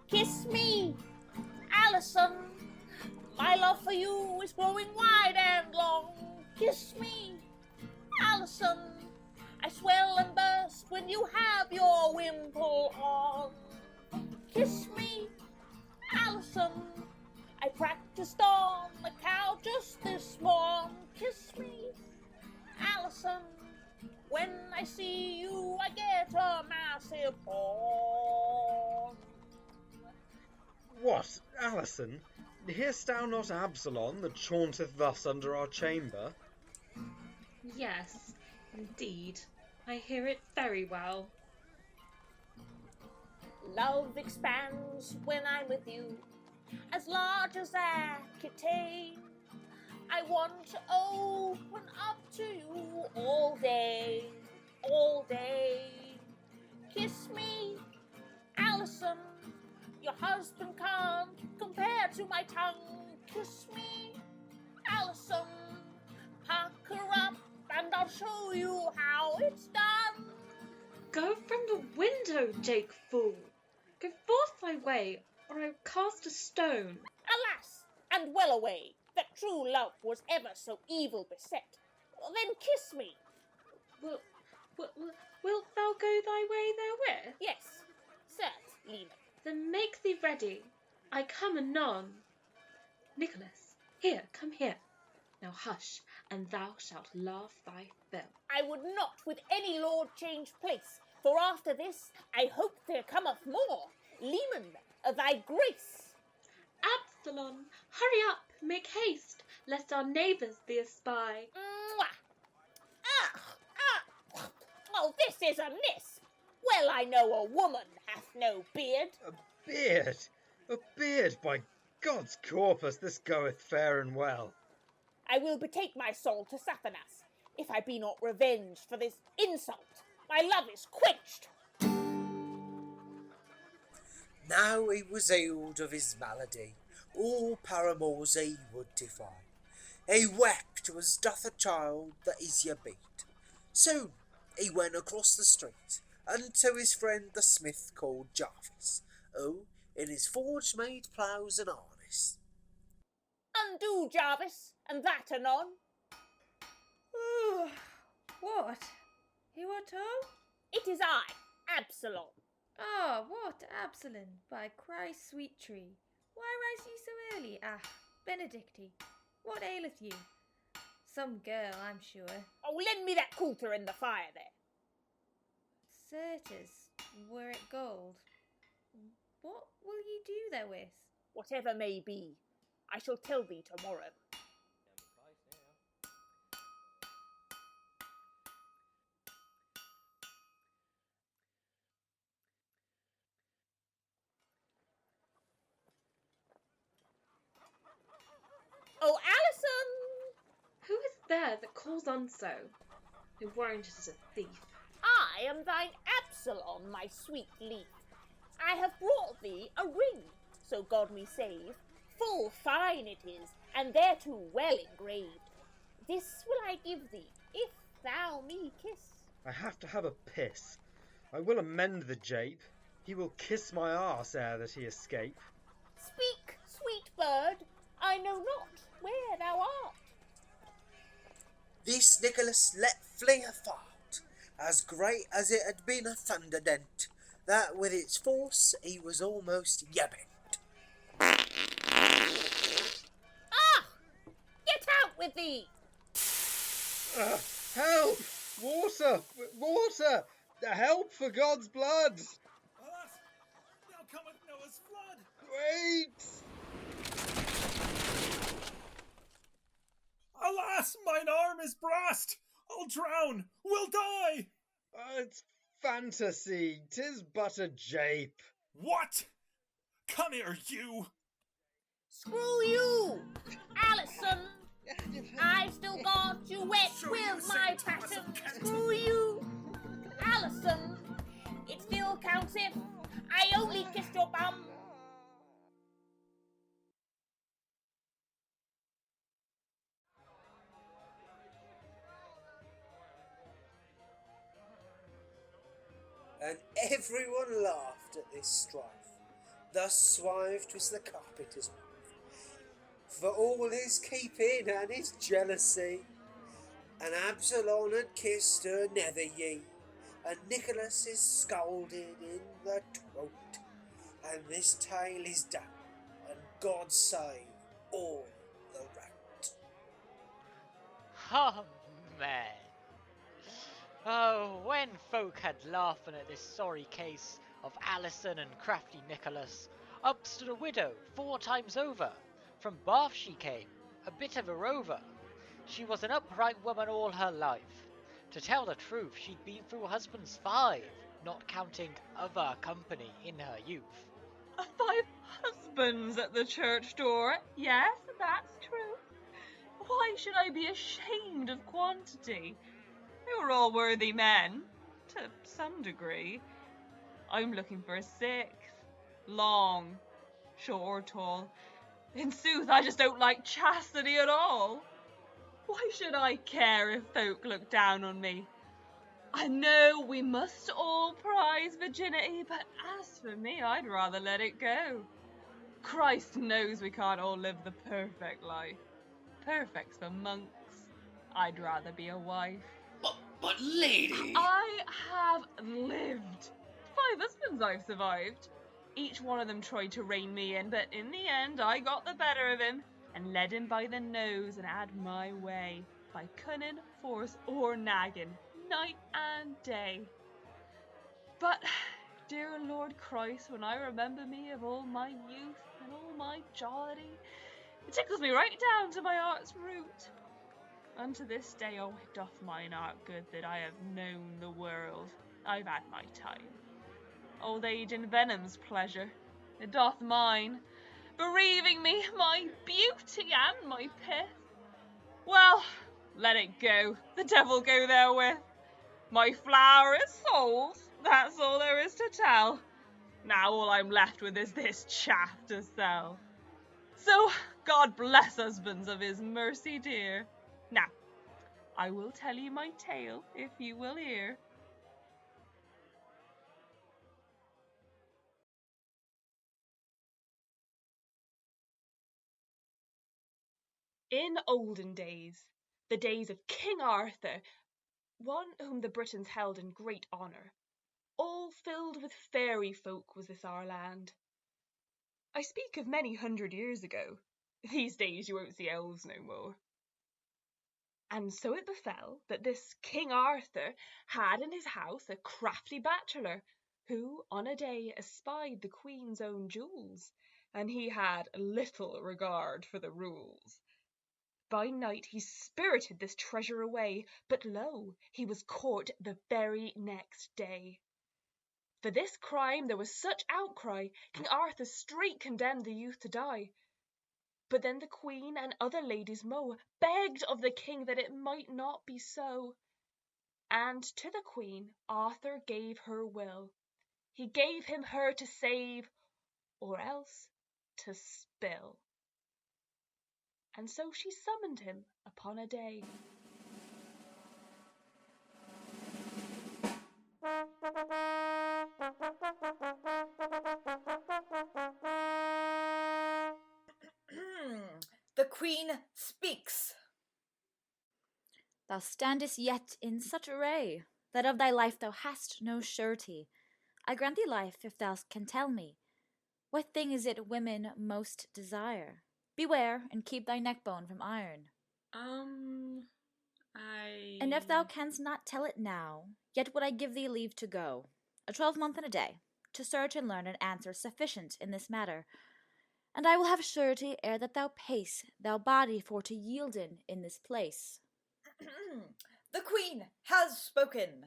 Kiss me, Alison, my love for you is growing wide and long. Kiss me, Alison, I swell and burst when you have your wimple on. Kiss me, Alison, I practiced on the cow just this morn. Kiss me, Alison, when I see you I get a massive horn. What, Alison? Hear'st thou not Absalom that chaunteth thus under our chamber? Yes, indeed. I hear it very well. Love expands when I'm with you, as large as I can take. I want to open up to you all day, all day. Kiss me, Alison, your husband can't compare to my tongue. Kiss me, Alison, pack her up and I'll show you how it's done. Go from the window, Jake fool. Go forth thy way, or I'll cast a stone. Alas, and well away, that true love was ever so evil beset. Then kiss me. Wilt thou go thy way therewith? Yes, cert, Lena. Then make thee ready. I come anon. Nicholas, here, come here. Now hush, and thou shalt laugh thy fill. I would not with any lord change place, for after this I hope there cometh more. Leman, thy grace. Absalom, hurry up, make haste, lest our neighbours thee espy. Oh, this is amiss. Well, I know a woman hath no beard. A beard? A beard? By God's corpus, this goeth fair and well. I will betake my soul to Sathanas, if I be not revenged for this insult. My love is quenched. Now he was healed of his malady, all paramours he would defy. He wept as doth a child that is yet beat. Soon he went across the street, unto his friend the smith called Jarvis, who in his forge made ploughs and harness. Undo, Jarvis, and that anon. Ooh, what? Who art thou? It is I, Absalom. Ah, what, Absalom, by Christ's sweet tree. Why rise ye so early? Ah, Benedicti, what aileth you? Some girl, I'm sure. Oh, lend me that coulter in the fire there. Certes, were it gold. What will ye do therewith? Whatever may be, I shall tell thee tomorrow. Oh, Alison! Who is there that calls on so? I warrant it is a thief. I am thine Absalom, my sweet leaf. I have brought thee a ring, so God me save. Full fine it is, and thereto well engraved. This will I give thee, if thou me kiss. I have to have a piss. I will amend the jape. He will kiss my arse ere that he escape. Speak, sweet bird, I know not where thou art. This Nicholas let fling a fart, as great as it had been a thunder dent, that with its force he was almost yabbing. Ah! Get out with thee! Help! Water! Water! Help for God's blood! Alas, now cometh Noah's flood! Wait! Alas, mine arm is brast! I'll drown! Will die! It's fantasy. 'Tis but a jape. What? Come here, you! Screw you! Alison! I still got you wet with my passion. Screw you! Alison! It still counts if I only kissed your bum. And everyone laughed at this strife. Thus swived was the carpenter's wife, for all his keeping and his jealousy. And Absalom had kissed her nether ye, and Nicholas is scalded in the throat. And this tale is done, and God save all the rout. Oh, man. Oh, when folk had laughing at this sorry case of Alison and crafty Nicholas, up stood a widow 4 times over. From Bath she came, a bit of a rover. She was an upright woman all her life. To tell the truth, she'd been through husbands 5, not counting other company in her youth. 5 husbands at the church door. Yes, that's true. Why should I be ashamed of quantity? You're all worthy men, to some degree. I'm looking for a 6th. Long, short or tall. In sooth, I just don't like chastity at all. Why should I care if folk look down on me? I know we must all prize virginity, but as for me, I'd rather let it go. Christ knows we can't all live the perfect life. Perfect's for monks. I'd rather be a wife. But lady! I have lived. 5 husbands I've survived. Each one of them tried to rein me in, but in the end I got the better of him and led him by the nose and had my way, by cunning, force, or nagging, night and day. But, dear Lord Christ, when I remember me of all my youth and all my jollity, it tickles me right down to my heart's root. Unto this day, oh, it doth mine heart good that I have known the world. I've had my time. Old age envenoms pleasure. It doth mine, bereaving me my beauty and my pith. Well, let it go. The devil go therewith. My flower is sold. That's all there is to tell. Now all I'm left with is this chaff to sell. So, God bless husbands of his mercy dear. Now, I will tell you my tale, if you will hear. In olden days, the days of King Arthur, one whom the Britons held in great honour, all filled with fairy folk was this our land. I speak of many 100 years ago. These days you won't see elves no more. And so it befell that this King Arthur had in his house a crafty bachelor, who on a day espied the Queen's own jewels, and he had little regard for the rules. By night he spirited this treasure away, but lo, he was caught the very next day. For this crime there was such outcry, King Arthur straight condemned the youth to die. But then the Queen and other ladies mo begged of the King that it might not be so. And to the Queen Arthur gave her will. He gave him her to save, or else to spill. And so she summoned him upon a day. The Queen speaks. Thou standest yet in such array, that of thy life thou hast no surety. I grant thee life if thou can tell me. What thing is it women most desire? Beware, and keep thy neckbone from iron. And if thou canst not tell it now, yet would I give thee leave to go, a 12-month and a day, to search and learn an answer sufficient in this matter. And I will have surety ere that thou pace, thou body for to yield in this place. The Queen has spoken.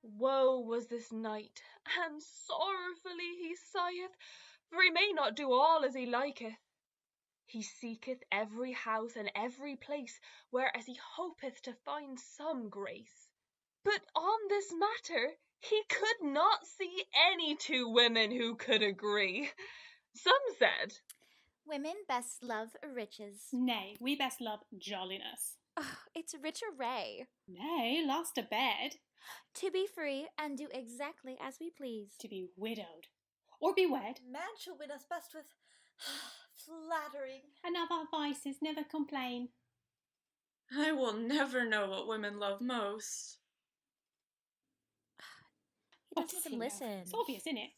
Woe was this knight, and sorrowfully he sigheth, for he may not do all as he liketh. He seeketh every house and every place, whereas he hopeth to find some grace. But on this matter he could not see any two women who could agree. Some said, Women best love riches. Nay, we best love jolliness. Oh, it's rich array. Nay, lost a bed. To be free and do exactly as we please. To be widowed. Or be wed. Man shall win us best with flattering. And of our vices never complain. I will never know what women love most. He doesn't even listen. It's obvious, isn't it?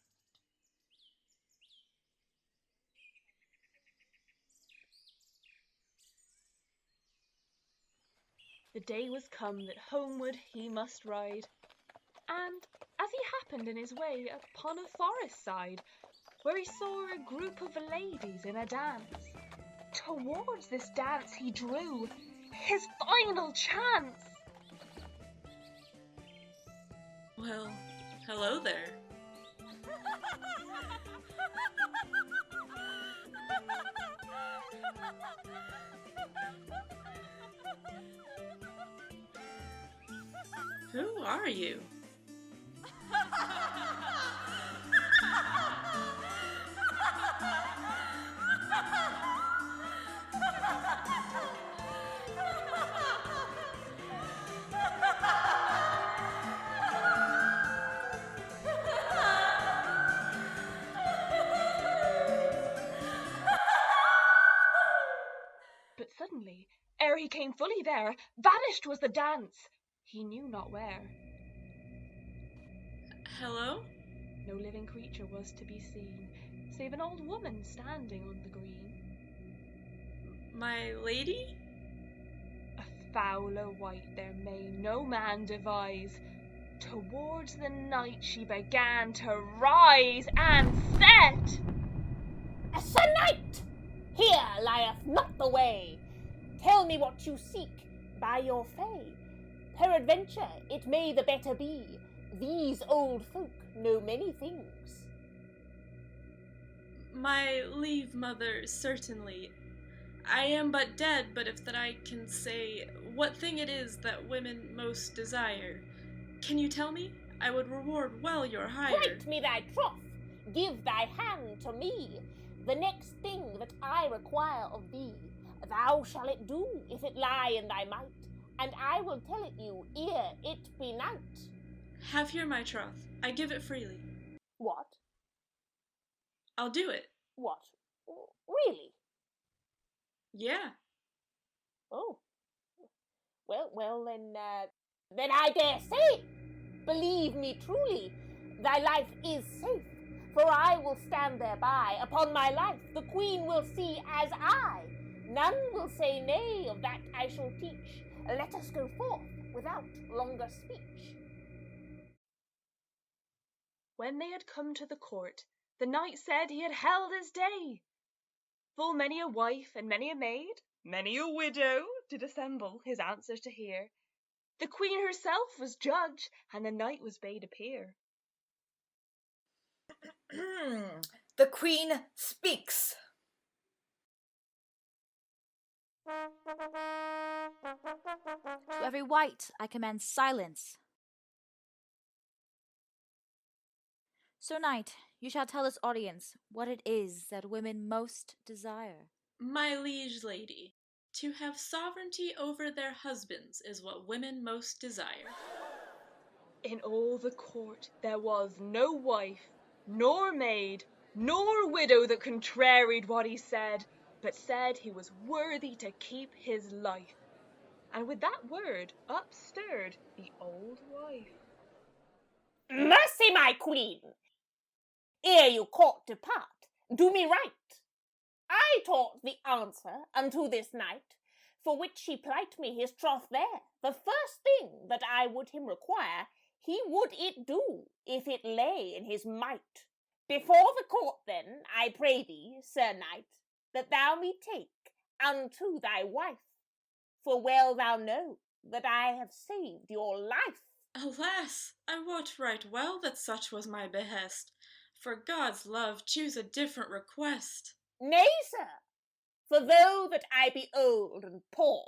the day was come that homeward he must ride. And as he happened in his way upon a forest side, where he saw a group of ladies in a dance, towards this dance he drew his final chance. Well, hello there. Who are you? But suddenly, ere he came fully there, vanished was the dance, he knew not where. Hello? No living creature was to be seen, save an old woman standing on the green. My lady? A fouler wight there may no man devise. Towards the night she began to rise and set. Sir Knight, here lieth not the way. Tell me what you seek by your fay. Peradventure it may the better be. These old folk know many things. My leave, mother, certainly. I am but dead, but if that I can say what thing it is that women most desire. Can you tell me? I would reward well your hire. Grant me thy troth, give thy hand to me. The next thing that I require of thee, thou shalt it do, if it lie in thy might, and I will tell it you ere it be night. Have here my troth. I give it freely. What? I'll do it. What? Really? Yeah. Oh. Well, then I dare say, believe me truly, thy life is safe, for I will stand thereby. Upon my life, the Queen will see as I. None will say nay of that I shall teach. Let us go forth without longer speech. When they had come to the court, the knight said he had held his day. Full many a wife and many a maid, many a widow, did assemble his answers to hear. The Queen herself was judge, and the knight was bade appear. The Queen speaks. To every wight I command silence. Sir Knight, you shall tell this audience what it is that women most desire. My liege lady, to have sovereignty over their husbands is what women most desire. In all the court there was no wife, nor maid, nor widow that contraried what he said, but said he was worthy to keep his life. And with that word up stirred the old wife. Mercy, my queen! Ere you court depart, do me right. I taught the answer unto this knight, for which he plight me his troth there. The first thing that I would him require, he would it do, if it lay in his might. Before the court then, I pray thee, sir knight, that thou me take unto thy wife, for well thou know that I have saved your life. Alas, I wot right well that such was my behest. For God's love, choose a different request. Nay, sir, for though that I be old and poor,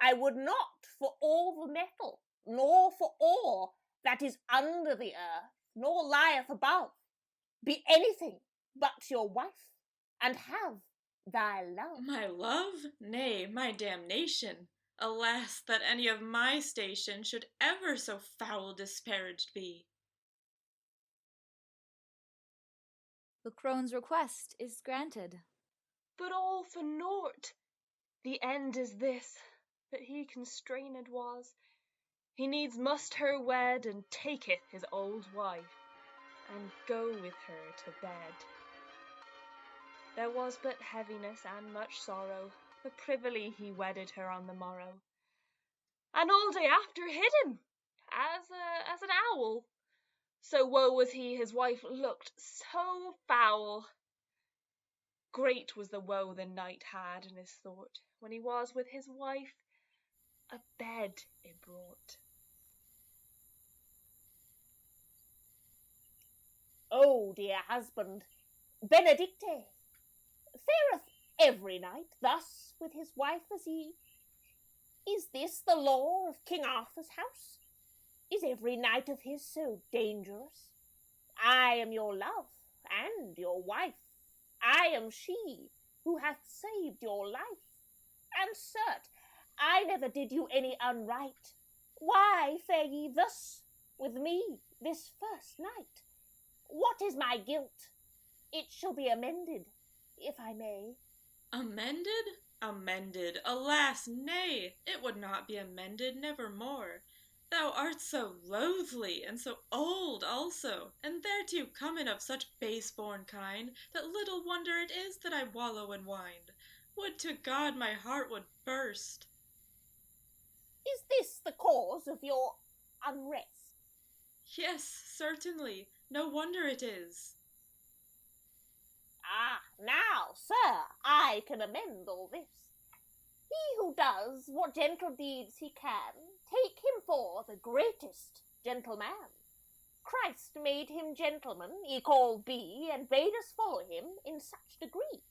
I would not for all the metal, nor for all that is under the earth, nor lieth above, be anything but your wife, and have thy love. My love? Nay, my damnation. Alas, that any of my station should ever so foul disparaged be. The crone's request is granted. But all for naught. The end is this, that he constrained was. He needs must her wed, and taketh his old wife, and go with her to bed. There was but heaviness and much sorrow, for privily he wedded her on the morrow, and all day after hid him, as an owl. So woe was he, his wife looked so foul. Great was the woe the knight had in his thought, when he was with his wife a bed it brought. Oh, dear husband, benedicte, fareth every knight thus with his wife as he? Is this the law of King Arthur's house? Is every knight of his so dangerous? I am your love, and your wife. I am she who hath saved your life. And cert, I never did you any unright. Why fare ye thus with me this first night? What is my guilt? It shall be amended, if I may. Amended? Amended, alas, nay, it would not be amended nevermore. Thou art so loathly, and so old also, and thereto comen of such base-born kind, that little wonder it is that I wallow and wind. Would to God my heart would burst. Is this the cause of your unrest? Yes, certainly, no wonder it is. Ah, now, sir, I can amend all this. He who does what gentle deeds he can, take him for the greatest gentleman. Christ made him gentleman, called be, and bade us follow him in such degree.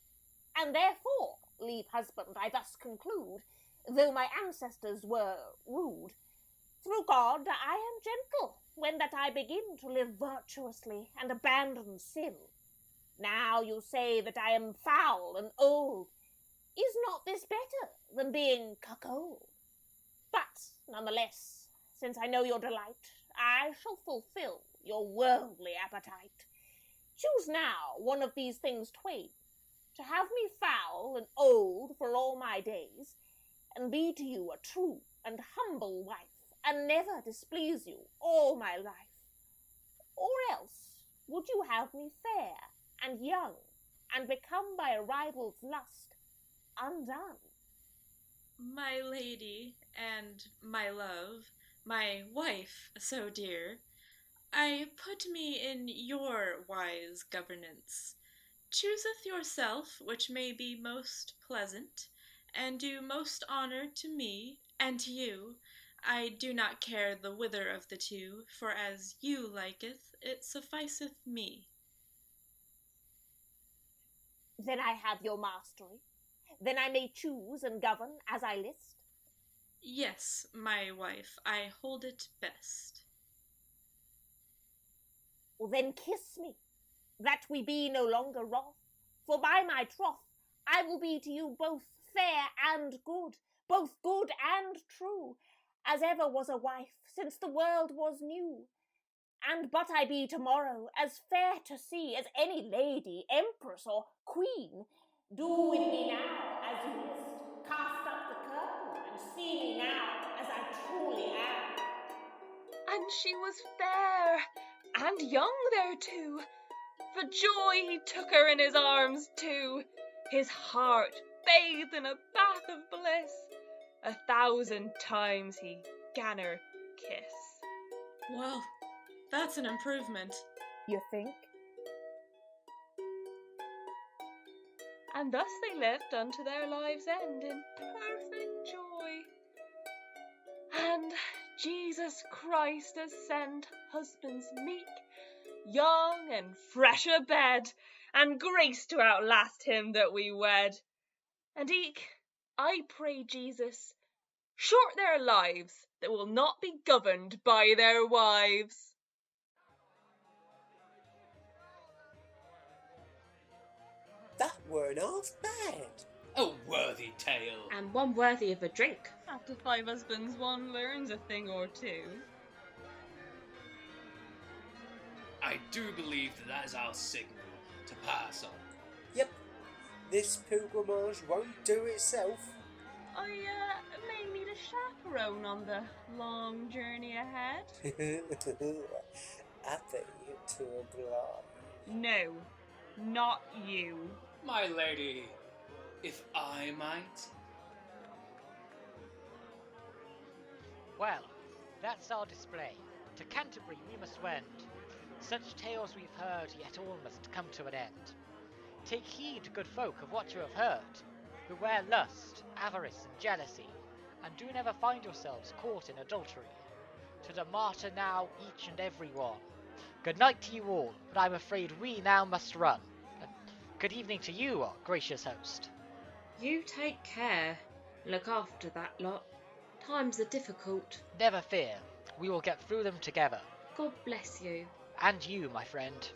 And therefore, lieve husband, I thus conclude, though my ancestors were rude, through God I am gentle, when that I begin to live virtuously and abandon sin. Now you say that I am foul and old. Is not this better than being cuckold? But, nonetheless, since I know your delight, I shall fulfill your worldly appetite. Choose now one of these things twain, to have me foul and old for all my days, and be to you a true and humble wife, and never displease you all my life. Or else would you have me fair and young, and become by a rival's lust undone? My lady, and my love, my wife so dear, I put me in your wise governance. Chooseth yourself which may be most pleasant, and do most honour to me and to you. I do not care the whither of the two, for as you liketh, it sufficeth me. Then I have your mastery. Then I may choose and govern as I list. Yes, my wife, I hold it best. Well, then kiss me, that we be no longer wroth. For by my troth, I will be to you both fair and good, both good and true, as ever was a wife since the world was new. And but I be tomorrow as fair to see as any lady, empress, or queen, do with me now as you list. Cast up the curtain and see me now as I truly am. And she was fair and young there too. For joy he took her in his arms too, his heart bathed in a bath of bliss. 1,000 times he gan her kiss. Well, that's an improvement. You think? And thus they lived unto their lives' end in perfect joy. And Jesus Christ has sent husbands meek, young and fresh a bed, and grace to outlast him that we wed. And eke, I pray Jesus, short their lives that will not be governed by their wives. That weren't half bad. A worthy tale. And one worthy of a drink. After 5 husbands, one learns a thing or two. I do believe that is our signal to pass on. Yep, this pilgrimage won't do itself. I may need a chaperone on the long journey ahead. Happy to oblige. No, not you. My lady, if I might. Well, that's our display. To Canterbury we must wend. Such tales we've heard, yet all must come to an end. Take heed, good folk, of what you have heard. Beware lust, avarice, and jealousy, and do never find yourselves caught in adultery. To the martyr now, each and every one. Good night to you all, but I'm afraid we now must run. Good evening to you, our gracious host. You take care. Look after that lot. Times are difficult. Never fear, we will get through them together. God bless you. And you, my friend.